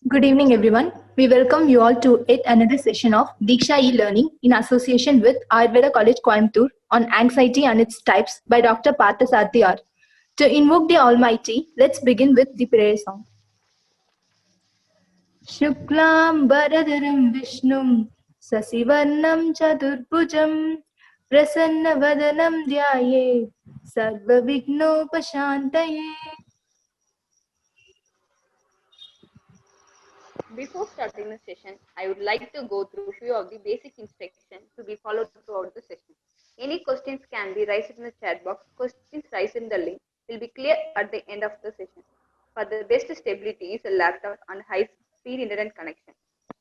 Good evening, everyone. We welcome you all to yet another session of Diksha e-learning in association with Ayurveda College Coimbatore on anxiety and its types by Dr. Parthasarathi R. To invoke the Almighty, let's begin with the prayer song. Shuklam Bharadaram Vishnum Sasivarnam Chaturbhujam Prasanna Vadanam Dhyaye Sarva Vignopashantaye. Before starting the session, I would like to go through a few of the basic instructions to be followed throughout the session. Any questions can be raised in the chat box. Questions raised in the link will be clear at the end of the session. For the best stability is a laptop and high-speed internet connection.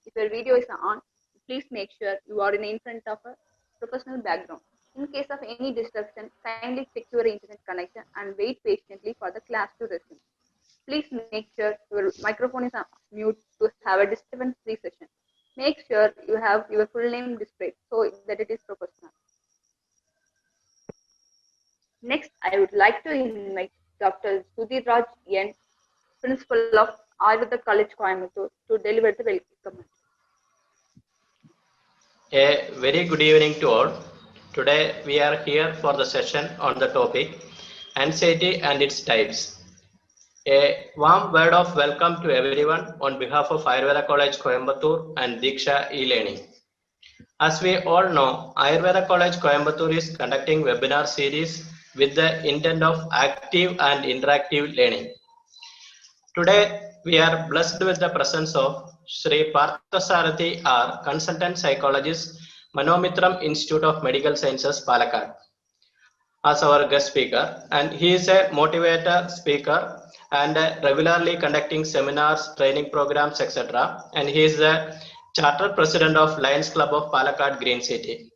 If your video is on, please make sure you are in front of a professional background. In case of any disruption, kindly check your internet connection and wait patiently for the class to resume. Please make sure your microphone is on mute to have a disturbance-free session. Make sure you have your full name displayed so that it is professional. Next, I would like to invite Dr. Sudhiraj N, Principal of Ayurveda College Coimbatore, to deliver the welcome. A very good evening to all. Today we are here for the session on the topic anxiety and its types. A warm word of welcome to everyone on behalf of Ayurveda College Coimbatore and Diksha e-learning. As we all know, Ayurveda College Coimbatore is conducting webinar series with the intent of active and interactive learning. Today, we are blessed with the presence of Sri Parthasarathi R, Consultant Psychologist, Manomitram Institute of Medical Sciences, Palakkad, as our guest speaker. And he is a motivator speaker and regularly conducting seminars, training programs, etc. And he is the Charter President of Lions Club of Palakkad, Green City.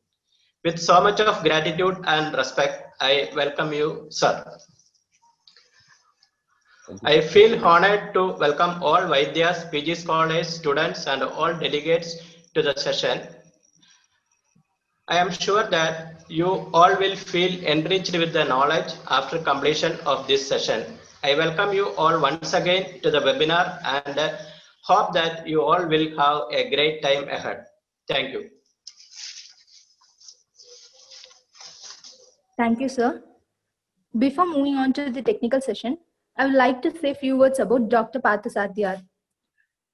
With so much of gratitude and respect, I welcome you, sir. I feel honored to welcome all Vaidyas, PG scholars, students, and all delegates to the session. I am sure that you all will feel enriched with the knowledge after completion of this session. I welcome you all once again to the webinar and hope that you all will have a great time ahead. Thank you. Thank you, sir. Before moving on to the technical session, I would like to say a few words about Dr. Parthasarathi.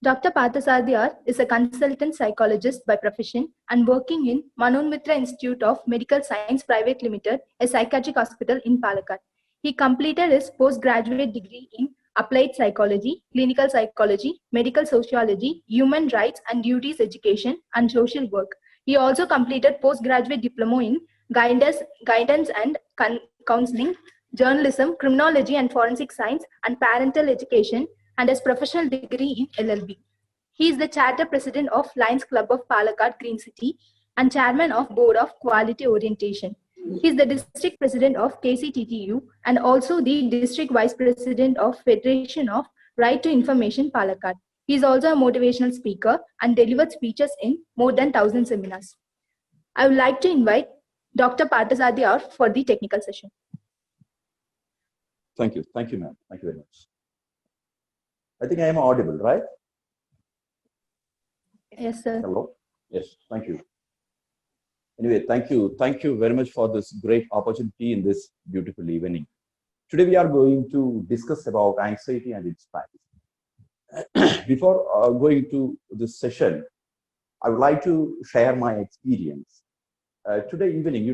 Dr. Parthasarathi is a consultant psychologist by profession and working in Manonmitra Institute of Medical Science Private Limited, a psychiatric hospital in Palakkad. He completed his postgraduate degree in applied psychology, clinical psychology, medical sociology, human rights and duties education, and social work. He also completed postgraduate diploma in guidance and counseling, journalism, criminology and forensic science, and parental education, and has professional degree in LLB. He is the charter president of Lions Club of Palakkad, Green City, and chairman of Board of Quality Orientation. He is the district president of KCTTU and also the district vice president of Federation of Right to Information, Palakkad. He is also a motivational speaker and delivered speeches in more than 1,000 seminars. I would like to invite Dr. Parthasarathi for the technical session. Thank you, ma'am. Thank you very much. I think I am audible, right? Yes, sir. Hello. Yes, thank you. Anyway, thank you very much for this great opportunity in this beautiful evening. Today we are going to discuss about anxiety and its types. Before going to this session, I would like to share my experience. Today evening,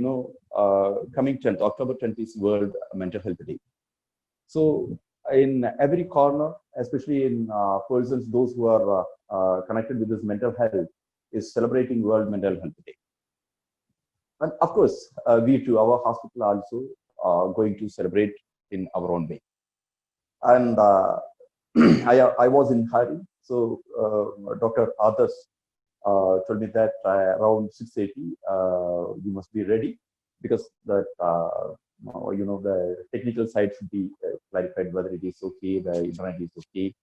coming 10th, October 10th is World Mental Health Day. So in every corner, especially in persons, those who are connected with this mental health, is celebrating World Mental Health Day. And of course, we too, our hospital also going to celebrate in our own way. And I was in hurry, so Dr. Adas told me that around 6:30 we must be ready because that the technical side should be clarified whether it is okay, the internet is okay.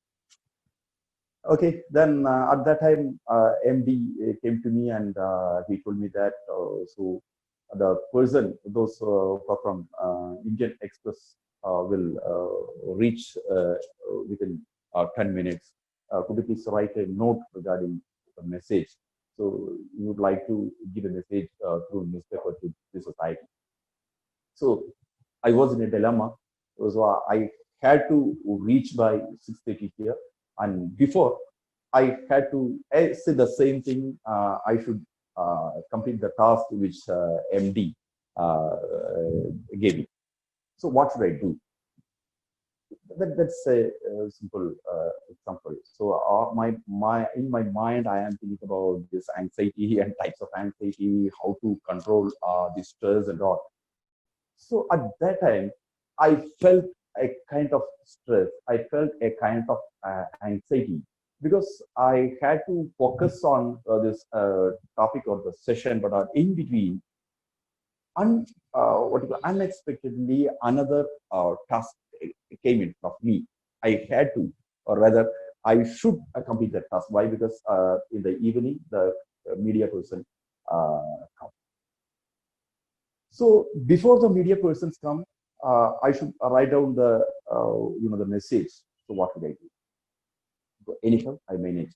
Okay, then at that time MD came to me and he told me that so the person, those who are from Indian Express will reach within 10 minutes. could you please write a note regarding the message? So you would like to give a message through newspaper to the society. So I was in a dilemma. So I had to reach by 6:30 here, and before I had to say the same thing. I should complete the task which MD gave me. So what should I do? That's a simple example. So in my mind, I am thinking about this anxiety and types of anxiety, how to control the stress and all. So at that time, I felt a kind of stress. I felt a kind of anxiety because I had to focus on this topic or the session, but in between, unexpectedly, another task came in front of me. I had to, or rather, I should complete that task. Why? Because in the evening, the media person comes. So before the media persons come, I should write down the the message. So what would I do? So anyhow, I manage.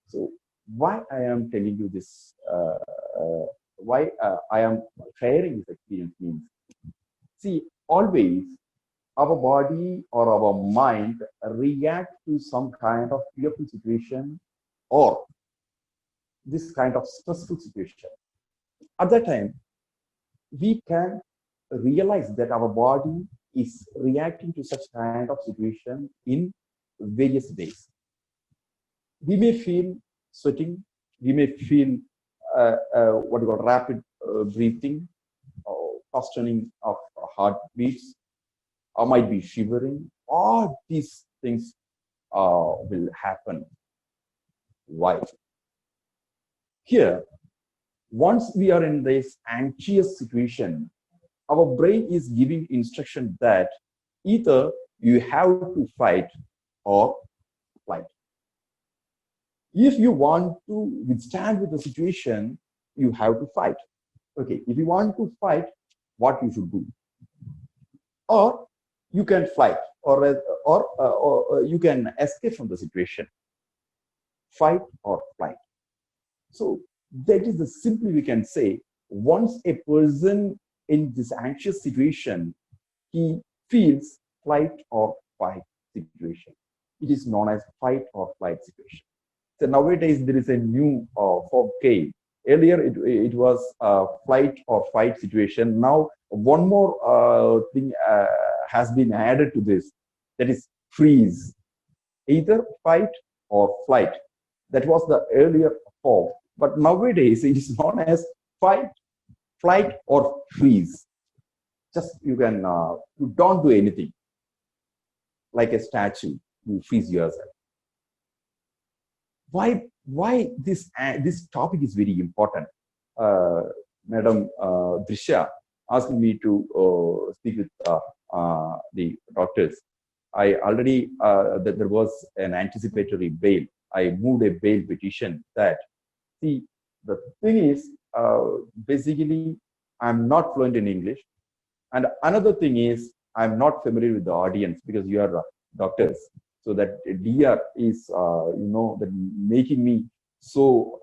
So why I am telling you this? Why I am sharing this experience means, see, always our body or our mind react to some kind of fearful situation or this kind of stressful situation. At that time, we can realize that our body is reacting to such kind of situation in various ways. We may feel sweating, we may feel what you call rapid breathing, or fastening of heartbeats, or might be shivering. All these things will happen. Why? Here, once we are in this anxious situation, our brain is giving instruction that either you have to fight or flight. If you want to withstand with the situation, you have to fight. Okay, if you want to fight, what you should do? Or you can flight, or you can escape from the situation. Fight or flight. So that is the simply we can say, once a person in this anxious situation, he feels flight or fight situation. It is known as fight or flight situation. So nowadays there is a new form came. Earlier it was flight or fight situation. Now one more thing has been added to this, that is freeze. Either fight or flight. That was the earlier form. But nowadays it is known as fight, flight, or freeze. Just you can you don't do anything. Like a statue, you freeze yourself. Why this topic is very important? Madam Drisha asked me to speak with the doctors. I already that there was an anticipatory bail. I moved a bail petition. That, see, the thing is, basically I'm not fluent in English, and another thing is I'm not familiar with the audience because you are doctors. So that DR is that making me so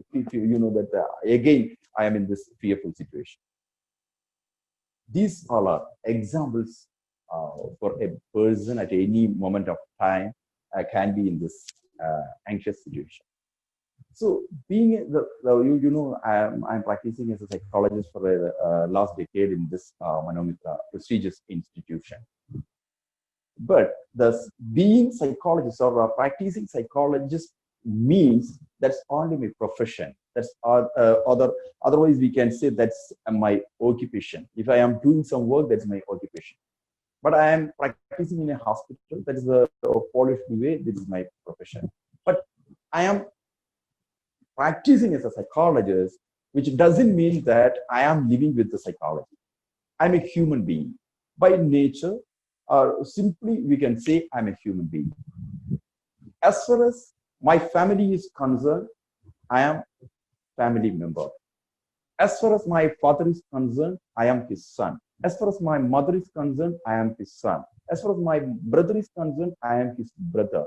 that again I am in this fearful situation. These all are examples for a person at any moment of time can be in this anxious situation. So being I'm practicing as a psychologist for the last decade in this Manomitra prestigious institution. But the being psychologist or a practicing psychologist means that's only my profession. That's otherwise we can say that's my occupation. If I am doing some work, that's my occupation. But I am practicing in a hospital. That is the polished way. This is my profession. But I am practicing as a psychologist, which doesn't mean that I am living with the psychology. I'm a human being by nature, or simply we can say I'm a human being. As far as my family is concerned, I am family member. As far as my father is concerned, I am his son. As far as my mother is concerned, I am his son. As far as my brother is concerned, I am his brother.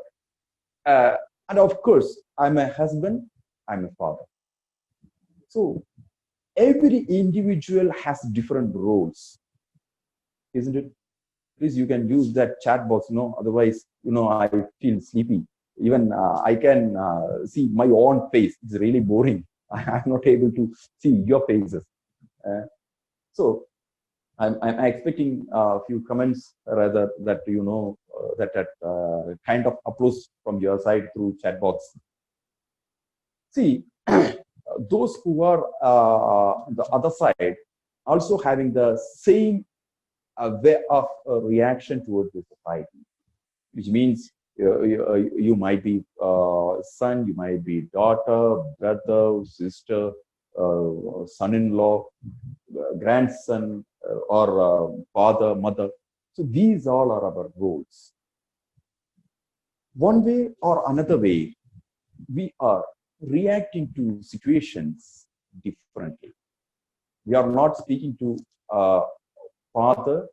And of course, I'm a husband, I'm a father. So every individual has different roles, isn't it? Please, you can use that chat box, otherwise, I feel sleepy. Even I can see my own face. It's really boring. I'm not able to see your faces. So I'm expecting a few comments, rather that that kind of applause from your side through chat box. See, those who are on the other side also having the same way of reaction towards the society, which means you might be son, you might be daughter, brother, sister, son-in-law, grandson, or father, mother. So these all are our roles. One way or another way, we are reacting to situations differently. We are not speaking to father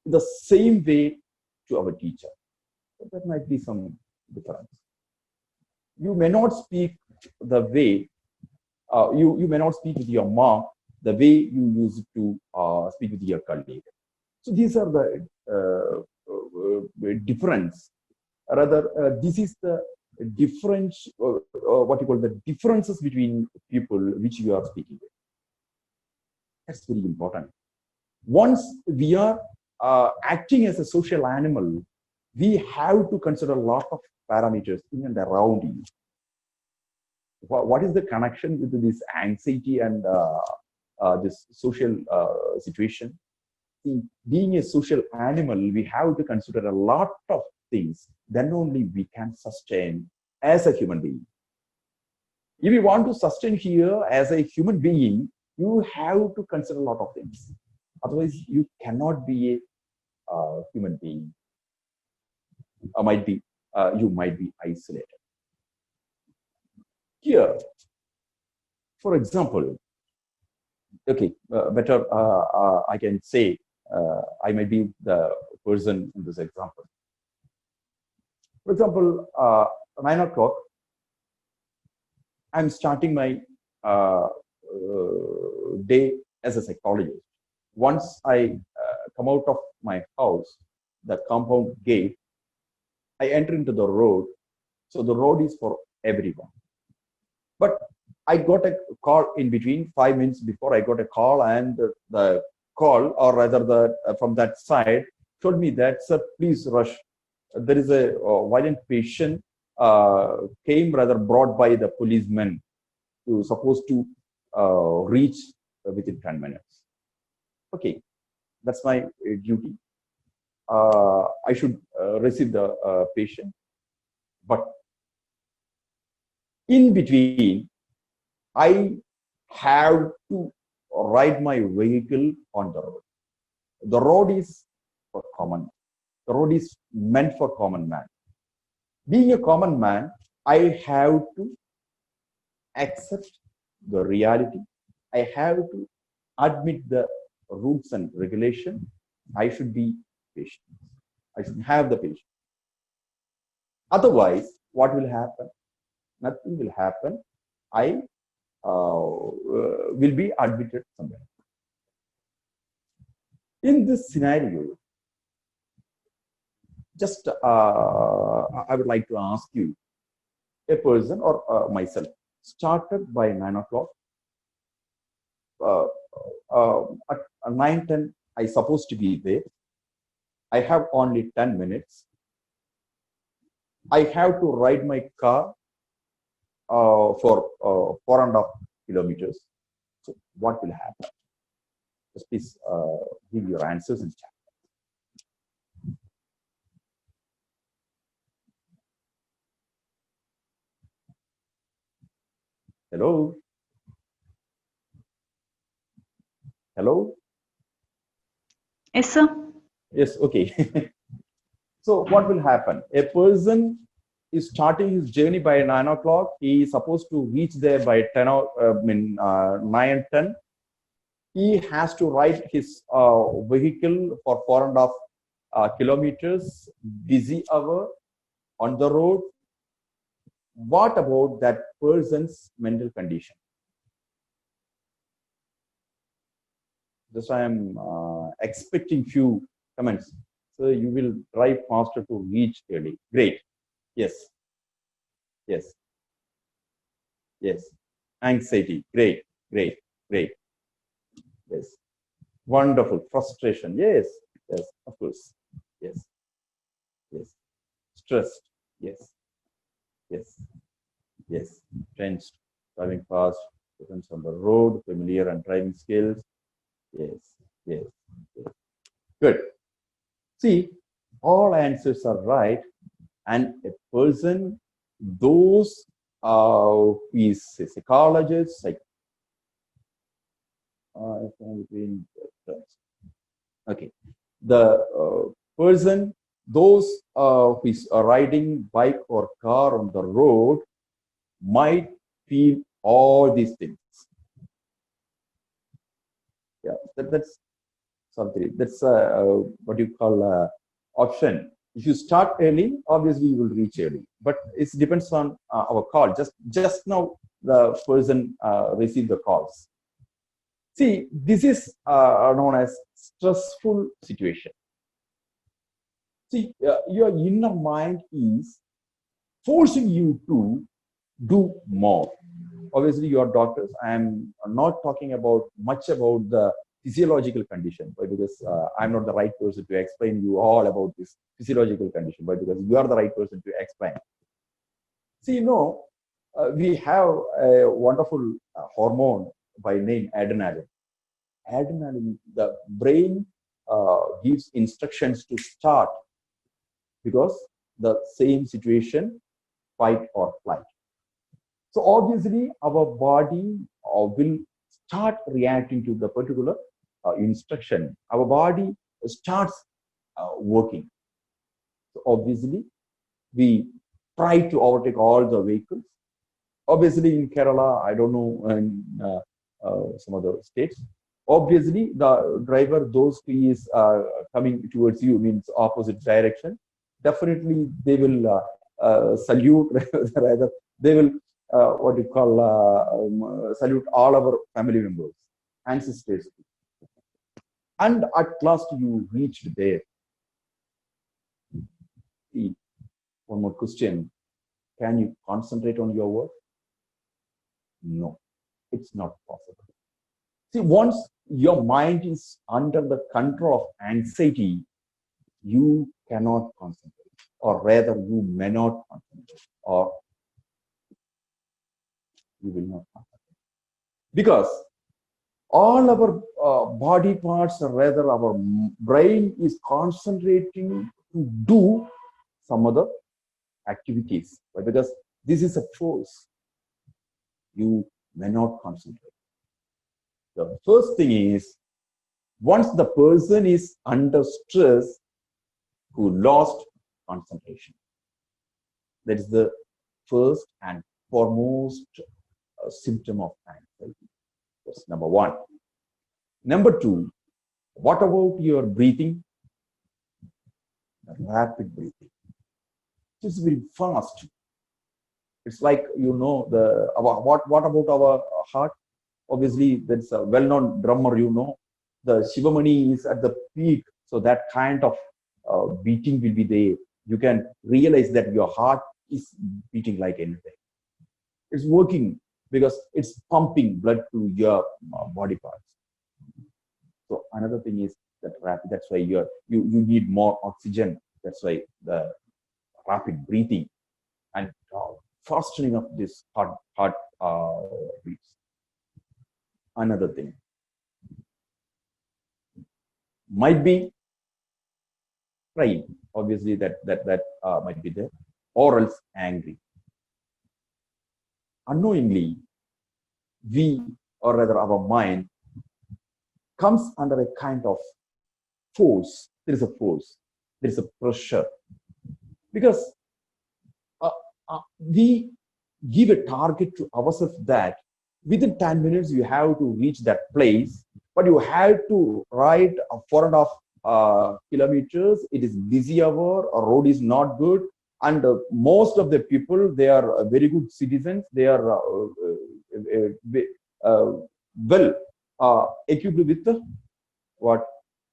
the same way to our teacher. So there might be some difference. You may not speak the way, you may not speak with your mom the way you used to speak with your colleague. So these are the difference. Rather, this is the difference, what you call the differences between people which you are speaking with. That's very important. Once we are acting as a social animal, we have to consider a lot of parameters in and around you. What is the connection with this anxiety and this social situation? Being a social animal, we have to consider a lot of things. Then only we can sustain as a human being. If you want to sustain here as a human being, you have to consider a lot of things. Otherwise, you cannot be a human being. You might be isolated. Here, for example, okay, better I can say I might be the person in this example. For example, 9 o'clock, I'm starting my day as a psychologist. Once I come out of my house, the compound gate, I enter into the road. So the road is for everyone. But I got a call in between. 5 minutes before, I got a call, and the call, or rather from that side, told me that, sir, please rush. There is a violent patient came, rather brought by the policemen, who supposed to reach within 10 minutes. Okay, that's my duty. I should receive the patient. But in between, I have to ride my vehicle on the road. The road is for common. The road is meant for common man. Being a common man, I have to accept the reality. I have to admit the rules and regulations. I should be patient. I should have the patience. Otherwise, what will happen? Nothing will happen. I will be admitted somewhere. In this scenario, just I would like to ask you, a person or myself, started by 9 o'clock. At 9:10, I supposed to be there. I have only 10 minutes. I have to ride my car for 4.5 kilometers. So what will happen? Just please give your answers in chat. Hello? Hello? Yes, sir. Yes, okay. So what will happen? A person is starting his journey by 9 o'clock. He is supposed to reach there by 9:10. He has to ride his vehicle for 4.5 kilometers, busy hour on the road. What about that person's mental condition? Just I am expecting few comments. So you will drive faster to reach early. Great. Yes. Yes. Yes. Anxiety. Great. Great. Great. Yes. Wonderful. Frustration. Yes. Yes. Of course. Yes. Yes. Stressed. Yes. Yes. Yes. Tensed. Driving fast. Depends on the road. Familiar and driving skills. Yes. Yes. Yes. Good. See, all answers are right, and a person, those who is a psychologist, okay, the person, those who is riding bike or car on the road might feel all these things. Yeah, that's something. That's what you call option. If you start early, obviously you will reach early. But it depends on our call. Just now, the person received the calls. See, this is known as stressful situation. See, your inner mind is forcing you to do more. Obviously, you are doctors. I am not talking about much about the physiological condition, but because I'm not the right person to explain you all about this physiological condition, but because you are the right person to explain. See, you know, we have a wonderful hormone by name adrenaline. Adrenaline, the brain gives instructions to start because the same situation, fight or flight. So obviously, our body will start reacting to the particular instruction. Our body starts working. So obviously, we try to overtake all the vehicles. Obviously, in Kerala, I don't know, in some other states. Obviously, the driver, those who is coming towards you, means opposite direction. Definitely, they will salute. Rather, they will what you call salute all our family members, ancestors, and at last you reached there. See, one more question: can you concentrate on your work? No, it's not possible. See, once your mind is under the control of anxiety, you cannot concentrate, or rather, you may not concentrate, or you will not concentrate. Because all our body parts, or rather, our brain is concentrating to do some other activities. But because this is a force, you may not concentrate. The first thing is, once the person is under stress, who lost concentration. That is the first and foremost symptom of anxiety. That's number one. Number two, what about your breathing? Rapid breathing. It's very fast. It's like, you know, what about our heart? Obviously, that's a well-known drummer, you know. The Shivamani is at the peak, so that kind of beating will be there. You can realize that your heart is beating like anything. It's working because it's pumping blood to your body parts. So another thing is that rapid. That's why you need more oxygen. That's why the rapid breathing and fastening of this heart beats. Another thing might be crying. Obviously, that might be there, or else angry. Unknowingly, we, or rather our mind, comes under a kind of force. There is a force. There is a pressure. Because we give a target to ourselves that within 10 minutes you have to reach that place, but you have to ride 4.5 kilometers. It is busy hour, a road is not good, and most of the people, they are very good citizens. They are well equipped with what,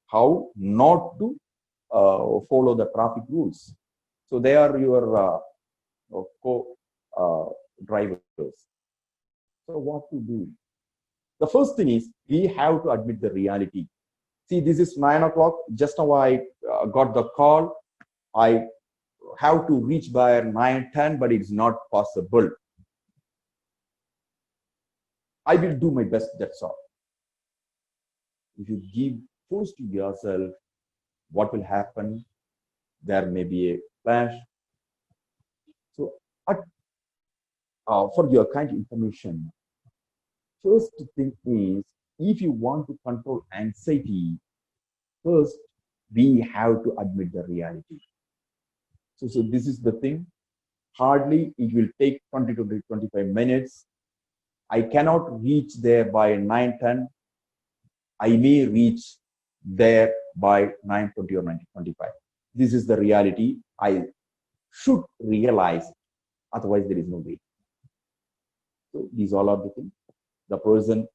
how not to follow the traffic rules. So they are your co-drivers. So what to do? The first thing is we have to admit the reality. See, this is 9 o'clock. Just now I got the call. I have to reach by 9:10, but it's not possible. I will do my best, that's all. If you give force to yourself, what will happen? There may be a clash. So, for your kind information, first thing is, if you want to control anxiety, first we have to admit the reality. So this is the thing. Hardly it will take 20 to 25 minutes. I cannot reach there by 9:10. I may reach there by 9:20 or 9:25. This is the reality. I should realize, otherwise there is no way. So these all are the things. The person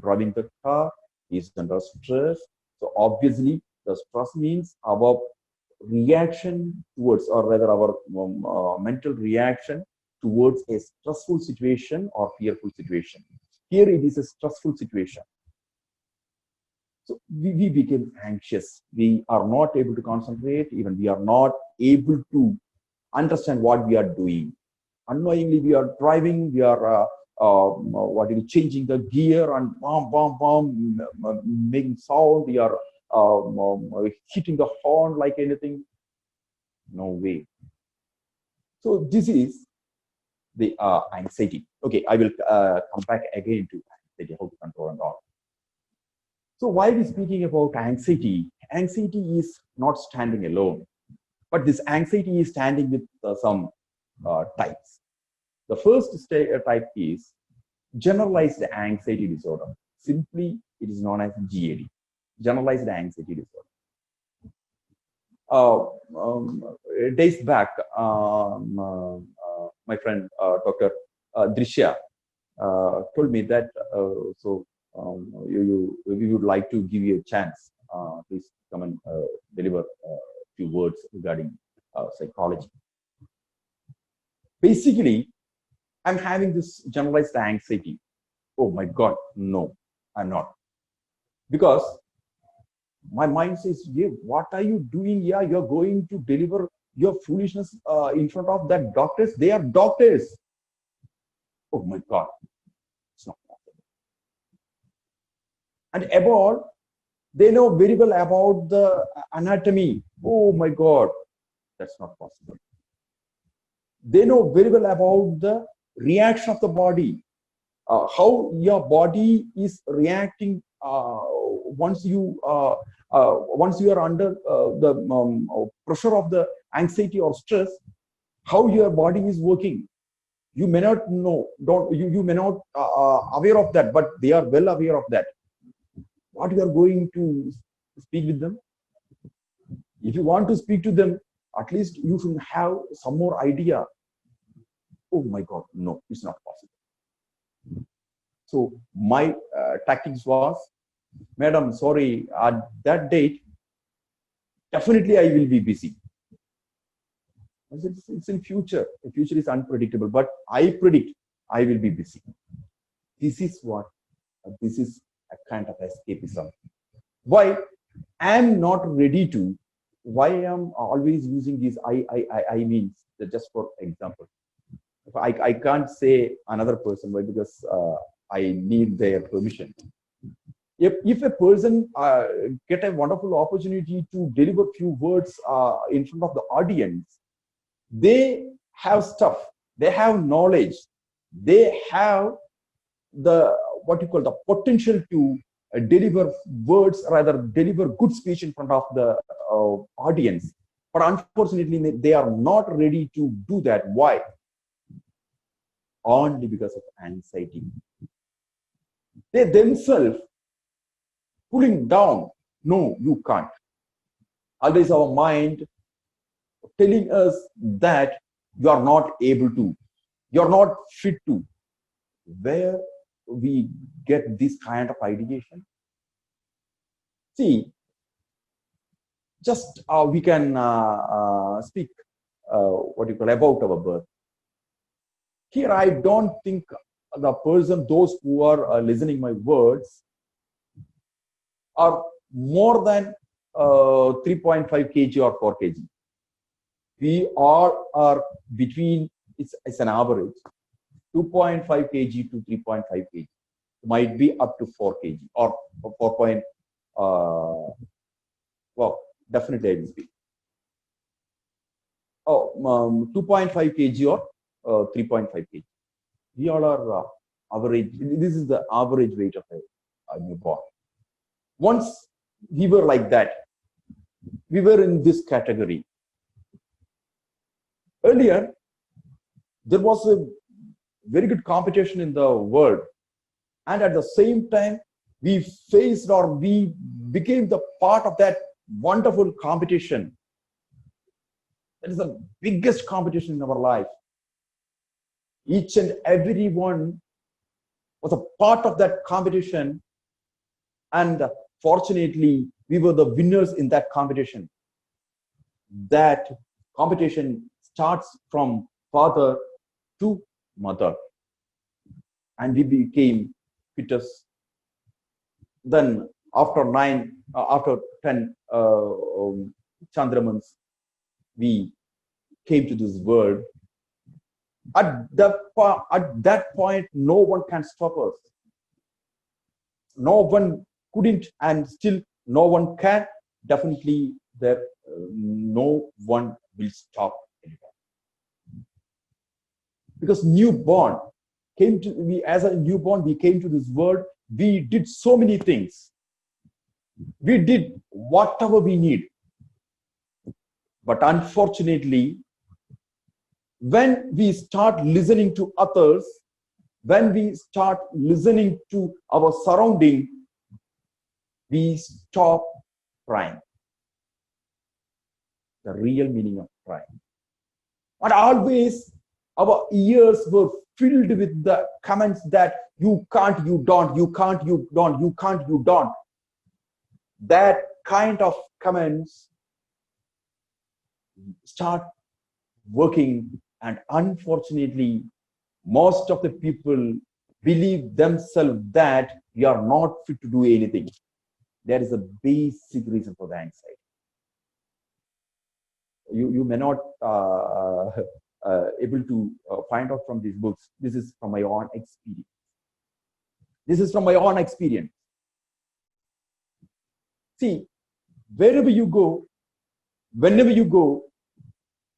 driving the car is under stress. So obviously the stress means our reaction towards, or rather our mental reaction towards a stressful situation or fearful situation. Here it is a stressful situation. So we became anxious. We are not able to concentrate. Even we are not able to understand what we are doing. Unknowingly, we are driving. We are changing the gear and making sound. We are hitting the horn like anything. No way. So this is the anxiety. Okay, I will come back again to anxiety, how to control and all. So why are we speaking about anxiety? Anxiety is not standing alone, but this anxiety is standing with some types. The first type is generalized anxiety disorder. Simply, it is known as GAD, generalized anxiety disorder. Days back, my friend Dr. Drishya told me that we would like to give you a chance. Please come and deliver a few words regarding psychology. Basically, I'm having this generalized anxiety. Oh my God, no, I'm not. Because my mind says, yeah, what are you doing? Yeah, you're going to deliver your foolishness in front of that doctors. They are doctors. Oh my God, it's not possible. And about, they know very well about the anatomy. Oh my God, that's not possible. They know very well about the reaction of the body, how your body is reacting once you are under the pressure of the anxiety or stress, how your body is working. You may not know, you may not aware of that, but they are well aware of that. What you are going to speak with them? If you want to speak to them, at least you should have some more idea. Oh my God, no, it's not possible. So my tactics was, Madam, sorry, at that date, definitely I will be busy. I said, it's in future. The future is unpredictable, but I predict I will be busy. This is what, this is a kind of escapism. Why I'm not ready to, why I'm always using these I means, just for example. I can't say another person, why? Because I need their permission. If a person get a wonderful opportunity to deliver few words in front of the audience, they have stuff, they have knowledge, they have the what you call the potential to deliver words, rather deliver good speech in front of the audience. But unfortunately, they are not ready to do that. Why? Only because of anxiety. They themselves pulling down No, you can't. Always our mind telling us that you are not able to, you are not fit to. Where we get this kind of ideation? See, just we can speak what you call about our birth. Here, I don't think the person, those who are listening my words, are more than 3.5 kg or 4 kg. We all are between, it's an average, 2.5 kg to 3.5 kg. Might be up to 4 kg or 4. Well, definitely I will speak. 2.5 kg or 3.5 kg. We all are average. This is the average weight of a newborn. Once we were like that, we were in this category. Earlier, there was a very good competition in the world. And at the same time, we faced or we became the part of that wonderful competition. That is the biggest competition in our life. Each and every one was a part of that competition. And fortunately, we were the winners in that competition. That competition starts from father to mother. And we became fittest. Then after 10 Chandramans, we came to this world. At that point, no one can stop us. No one couldn't, and still no one can. Definitely, no one will stop anymore. Because newborn came to we as a newborn, we came to this world. We did so many things. We did whatever we need. But unfortunately, when we start listening to others, when we start listening to our surrounding, we stop trying. The real meaning of trying. And always our ears were filled with the comments that you can't, you don't, you can't, you don't, you can't, you don't. That kind of comments start working, and unfortunately, most of the people believe themselves that we are not fit to do anything. There is a basic reason for the anxiety. You may not able to find out from these books. This is from my own experience. This is from my own experience. See, wherever you go, whenever you go,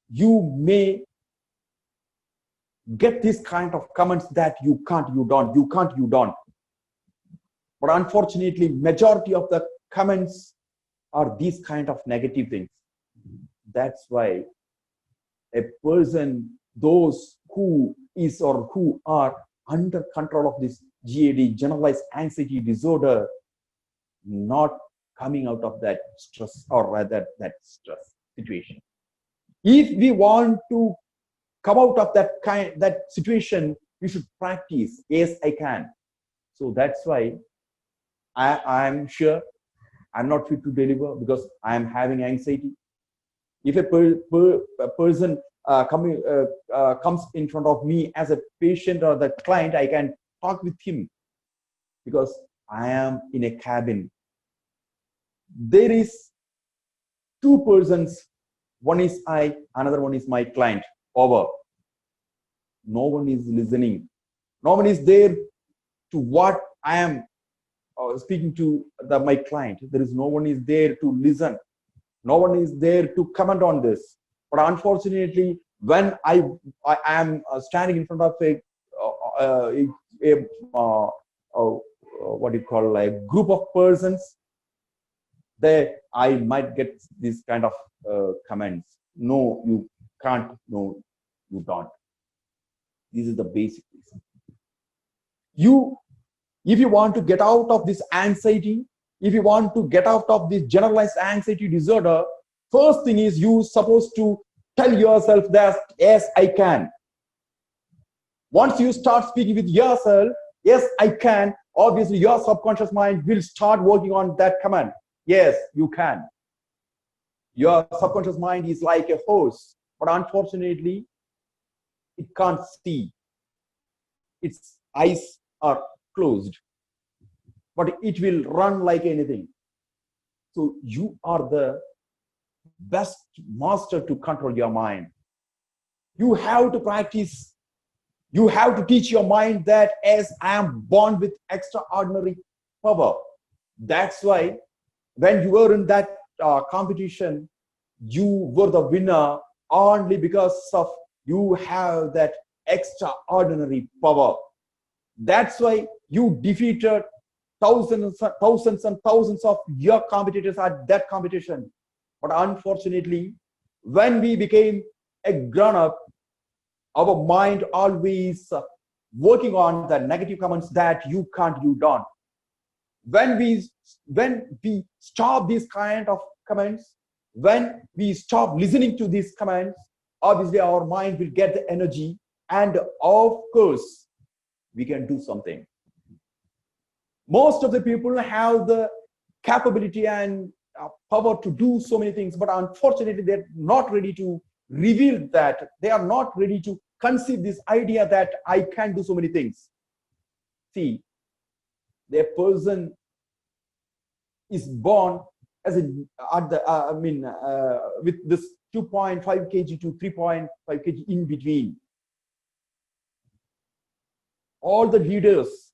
you may get this kind of comments that you can't, you don't, you can't, you don't. But unfortunately, majority of the comments are these kind of negative things. That's why a person, those who is or who are under control of this GAD, generalized anxiety disorder, not coming out of that stress or rather that stress situation. If we want to come out of that situation, we should practice. Yes, I can. So that's why I'm sure I'm not fit to deliver because I'm having anxiety. If a person comes in front of me as a patient or the client, I can talk with him because I am in a cabin. There is two persons. One is I, another one is my client. Over. No one is listening. No one is there to what I am speaking to my client. There is no one is there to listen. No one is there to comment on this. But unfortunately, when I am standing in front of what you call a group of persons, there I might get this kind of comments. No, you can't. No, you don't. This is the basic reason. If you want to get out of this anxiety, if you want to get out of this generalized anxiety disorder, first thing is you supposed to tell yourself that, yes, I can. Once you start speaking with yourself, yes, I can, obviously your subconscious mind will start working on that command. Yes, you can. Your subconscious mind is like a horse, but unfortunately, it can't see. Its eyes are closed, but it will run like anything. So you are the best master to control your mind. You have to practice. You have to teach your mind that as I am born with extraordinary power. That's why when you were in that competition, you were the winner only because of you have that extraordinary power. That's why you defeated thousands and thousands of your competitors at that competition. But unfortunately, when we became a grown-up, our mind always working on the negative comments that you can't, you don't. When we stop these kind of comments, when we stop listening to these comments, obviously our mind will get the energy, and of course we can do something. Most of the people have the capability and power to do so many things, but unfortunately they're not ready to reveal that. They are not ready to conceive this idea that I can do so many things. See, the person is born as with this 2.5 kg to 3.5 kg in between. All the leaders,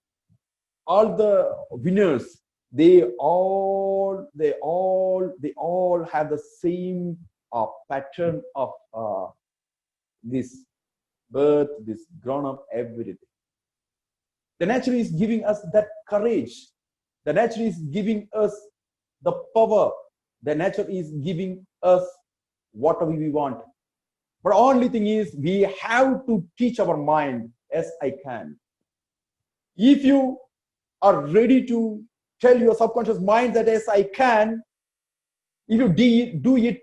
all the winners, they all have the same pattern of this birth, this grown up, everything. The nature is giving us that courage. The nature is giving us the power. The nature is giving us whatever we want. But only thing is we have to teach our mind as I can. If you are ready to tell your subconscious mind that as I can, if you do it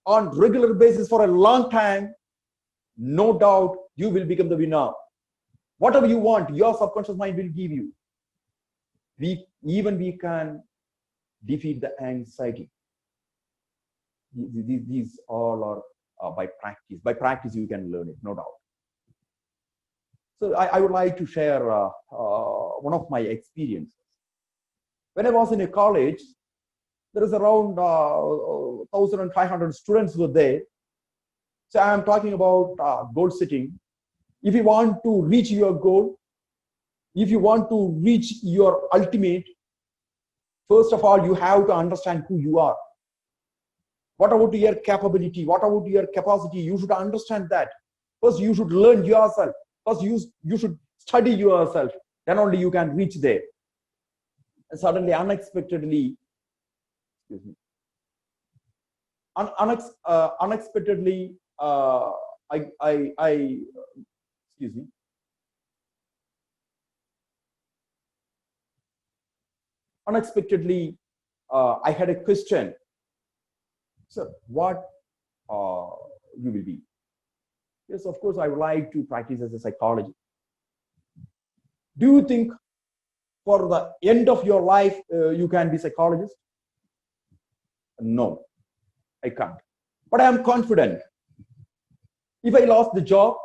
on regular basis for a long time, no doubt you will become the winner. Whatever you want, your subconscious mind will give you. We can defeat the anxiety. These all are by practice. By practice, you can learn it, no doubt. So I would like to share one of my experiences. When I was in a college, there is around 1,500 students were there. So I am talking about goal setting. If you want to reach your goal, if you want to reach your ultimate, first of all, you have to understand who you are. What about your capability? What about your capacity? You should understand that. First, you should learn yourself. First, you should study yourself. Then only you can reach there. And suddenly, unexpectedly, unexpectedly, unexpectedly, I had a question. So, what you will be? Yes, of course, I would like to practice as a psychologist. Do you think for the end of your life, you can be psychologist? No, I can't. But I am confident. If I lost the job,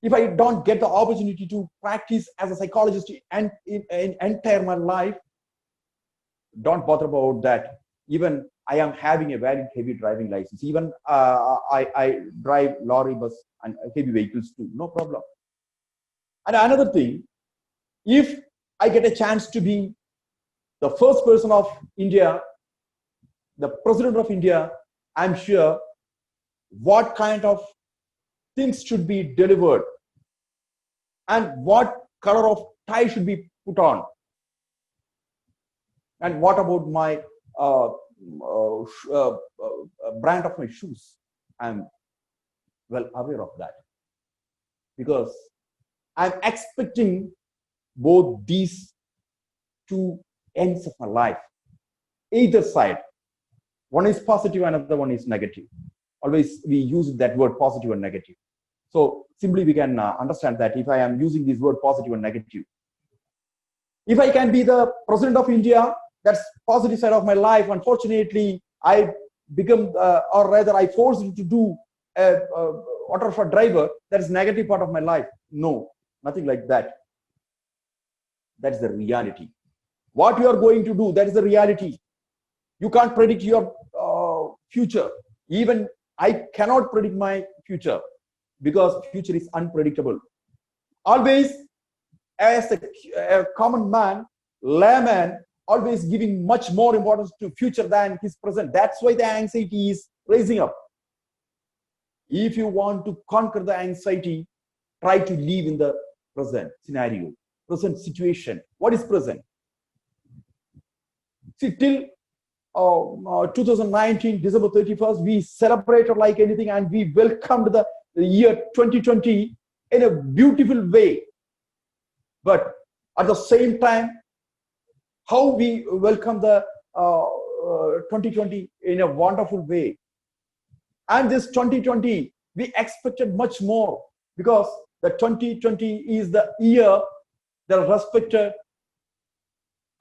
if I don't get the opportunity to practice as a psychologist and in entire my life, don't bother about that. Even I am having a valid heavy driving license. Even I drive lorry, bus, and heavy vehicles too. No problem. And another thing, if I get a chance to be the first person of India, the president of India, I'm sure what kind of things should be delivered and what color of tie should be put on. And what about my brand of my shoes? I'm well aware of that, because I'm expecting both these two ends of my life. Either side. One is positive, another one is negative. Always we use that word positive and negative. So simply we can understand that if I am using this word positive and negative, if I can be the president of India, that's positive side of my life. Unfortunately, I become, or rather I forced to do a auto for driver, that is negative part of my life. No, nothing like that. That's the reality. What you are going to do, that is the reality. You can't predict your future. Even I cannot predict my future because future is unpredictable. Always, as a common man, layman, always giving much more importance to future than his present. That's why the anxiety is rising up. If you want to conquer the anxiety, try to live in the present scenario, present situation. What is present? See, till 2019, December 31st, we celebrated like anything and we welcomed the year 2020 in a beautiful way. But at the same time, how we welcome the 2020 in a wonderful way. And this 2020, we expected much more because the 2020 is the year that respected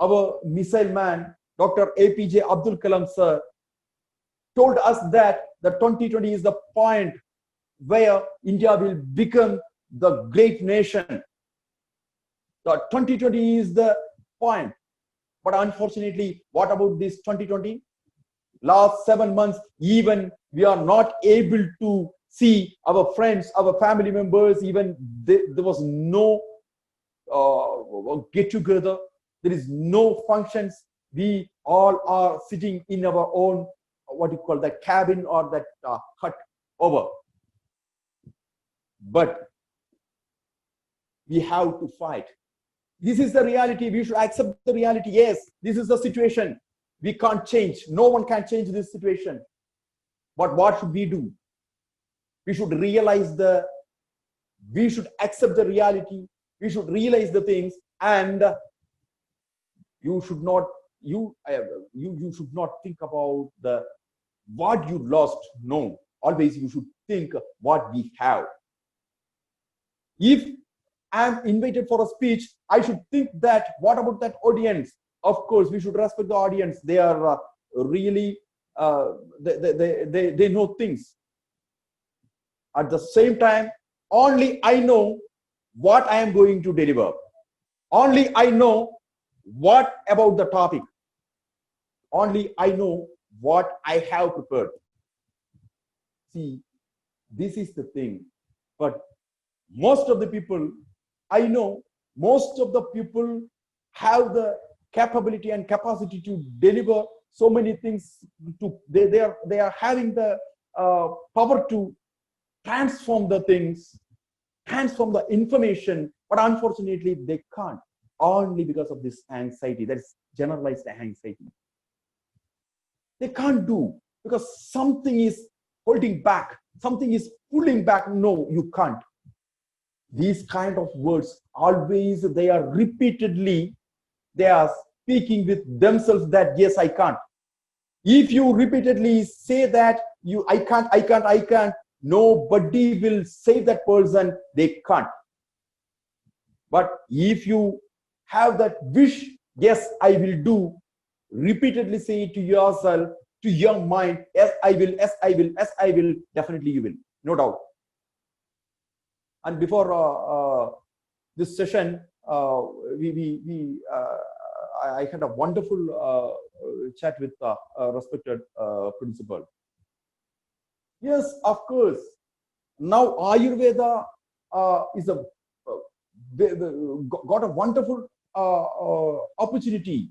our missile man, Dr. APJ Abdul Kalam sir, told us that the 2020 is the point where India will become the great nation. The 2020 is the point. But unfortunately, what about this 2020? Last 7 months, even we are not able to see our friends, our family members, even there was no get together. There is no functions. We all are sitting in our own, what you call that cabin or that hut over. But we have to fight. This is the reality. We should accept the reality. Yes, this is the situation. We can't change. No one can change this situation. But what should we do? We should realize we should accept the reality. We should realize the things, and you should not should not think about what you lost. No, always you should think what we have. If I'm invited for a speech, I should think that what about that audience? Of course, we should respect the audience. They are really they know things. At the same time, only I know what I am going to deliver. Only I know what about the topic. Only I know what I have prepared. See, this is the thing. But most of the people, I know, most of the people have the capability and capacity to deliver so many things. They are having the power to transform the things, transform the information, but unfortunately they can't, only because of this anxiety. That is generalized anxiety. They can't do because something is holding back, something is pulling back. No, you can't. These kind of words, always they are repeatedly, they are speaking with themselves that yes, I can't. If you repeatedly say that I can't, nobody will save that person. They can't. But if you have that wish, yes, I will do, repeatedly say it to yourself, to your mind, yes, I will, yes, I will, yes, I will, definitely you will, no doubt. And before this session, I had a wonderful chat with respected principal. Yes, of course. Now Ayurveda is got a wonderful opportunity.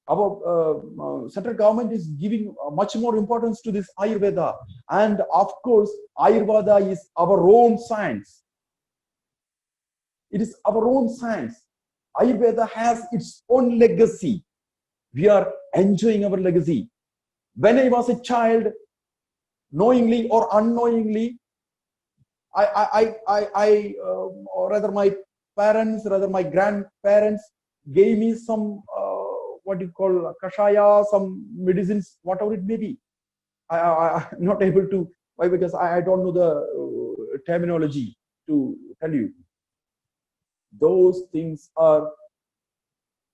Our central government is giving much more importance to this Ayurveda, and of course Ayurveda is our own science. It is our own science. Ayurveda has its own legacy. We are enjoying our legacy. When I was a child, knowingly or unknowingly, or rather my parents, rather my grandparents gave me some what you call kashaya, some medicines, whatever it may be. I'm not able to, why? Because I don't know the terminology to tell you. Those things are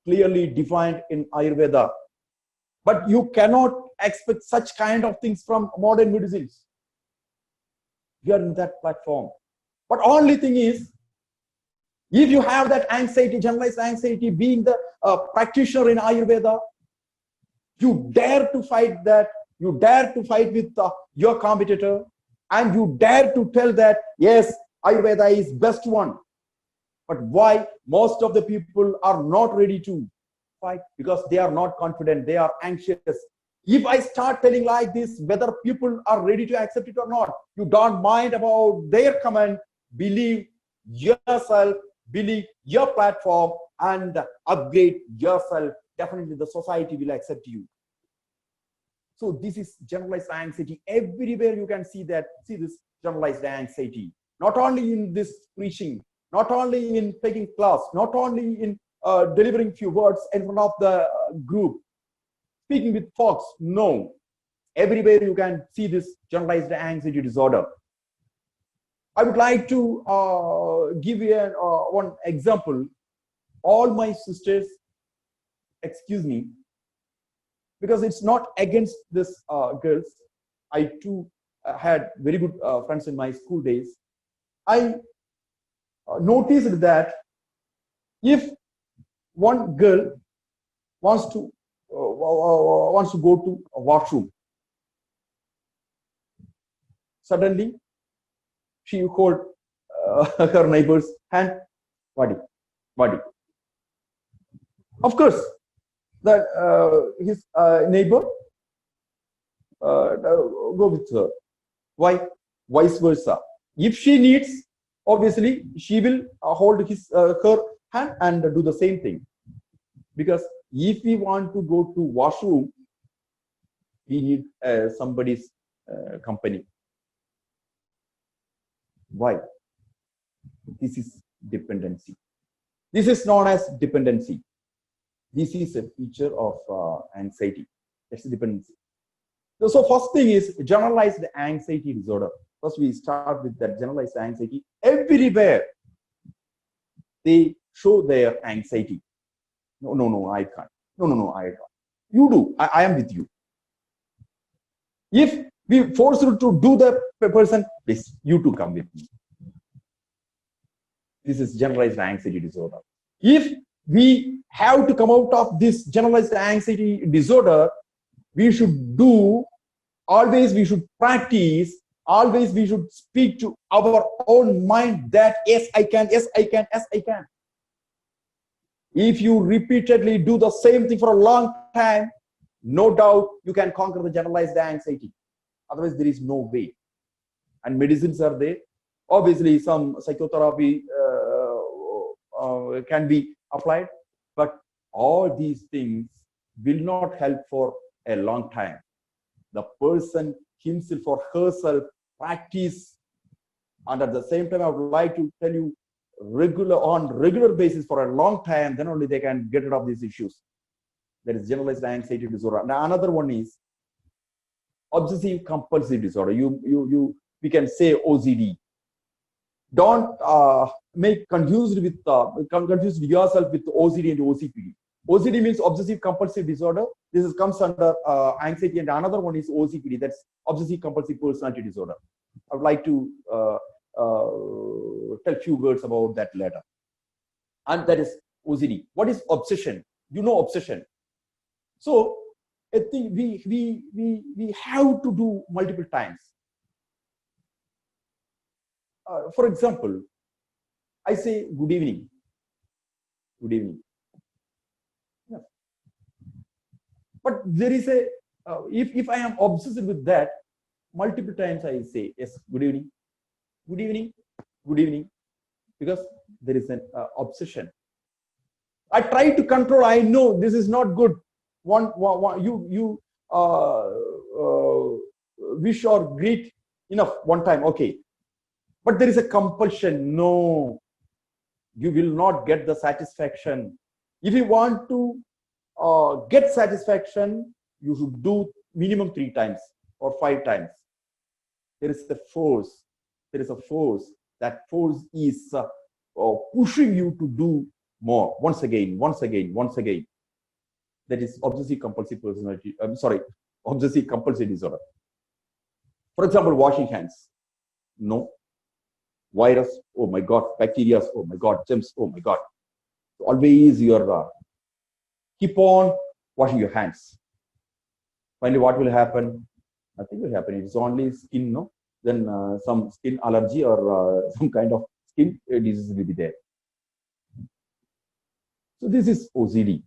clearly defined in Ayurveda. But you cannot expect such kind of things from modern medicines. We are in that platform. But only thing is, if you have that anxiety, generalized anxiety, being the practitioner in Ayurveda, you dare to fight that, you dare to fight with your competitor, and you dare to tell that, yes, Ayurveda is best one. But why most of the people are not ready to fight? Because they are not confident, they are anxious. If I start telling like this, whether people are ready to accept it or not, you don't mind about their comment, believe yourself, believe your platform, and upgrade yourself. Definitely the society will accept you. So this is generalized anxiety. Everywhere you can see that, see this generalized anxiety. Not only in this preaching, not only in taking class, not only in delivering few words in front of the group, speaking with folks, no. Everywhere you can see this generalized anxiety disorder. I would like to give you one example. All my sisters, excuse me, because it's not against this girls. I too had very good friends in my school days. I noticed that if one girl wants to go to a washroom, suddenly she hold her neighbor's hand, body. Of course, that his neighbor go with her. Why? Vice versa. If she needs, obviously she will hold his her hand and do the same thing. Because if we want to go to washroom, we need somebody's company. Why? This is dependency. This is known as dependency. This is a feature of anxiety. That's dependency. So first thing is generalized anxiety disorder. First we start with that generalized anxiety. Everywhere they show their anxiety. No, I can't. No, I can't. You do. I am with you. If we force you to do the person, please, you too come with me. This is generalized anxiety disorder. If we have to come out of this generalized anxiety disorder, we should do, always we should practice, always we should speak to our own mind that yes, I can, yes, I can, yes, I can. If you repeatedly do the same thing for a long time, no doubt you can conquer the generalized anxiety. Otherwise, there is no way. And medicines are there. Obviously, some psychotherapy can be applied, but all these things will not help for a long time. The person himself or herself practice, and at the same time, I would like to tell you, on regular basis for a long time, then only they can get rid of these issues. There is generalized anxiety disorder. Now another one is obsessive compulsive disorder. We can say OCD. Don't make confused yourself with OCD and OCPD. OCD means obsessive compulsive disorder. This comes under anxiety, and another one is OCPD. That's obsessive compulsive personality disorder. I would like to tell few words about that later. And that is OCD. What is obsession? You know obsession. So I think we have to do multiple times. For example, I say good evening. Good evening. Yeah. But there is a if I am obsessed with that, multiple times I say yes, good evening, good evening, good evening, because there is an obsession. I try to control. I know this is not good. You wish or greet enough one time, okay. But there is a compulsion. No, you will not get the satisfaction. If you want to get satisfaction, you should do minimum 3 times or 5 times. There is a force. There is a force. That force is pushing you to do more. Once again. That is obsessive compulsive personality. I'm sorry, obsessive compulsive disorder. For example, washing hands. No. Virus. Oh my God. Bacteria. Oh my God. Germs. Oh my God. Always you're keep on washing your hands. Finally, what will happen? Nothing will happen. It's only skin, no? Then some skin allergy or some kind of skin disease will be there. So this is OCD.